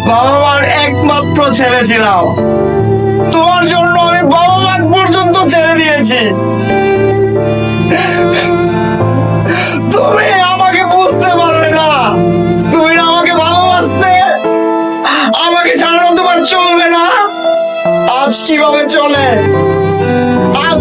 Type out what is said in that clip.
বাবা মার একমাত্র ছেলে ছিলাম, তোমার জন্য আমি বাবা মা পর্যন্ত ছেড়ে দিয়েছি। তুমি আমাকে বুঝতে পারলে না, তুমি আমাকে ভালোবাসতে, আমাকে ছাড়ানো তোমার চলবে না। আজ কিভাবে চলে, আজ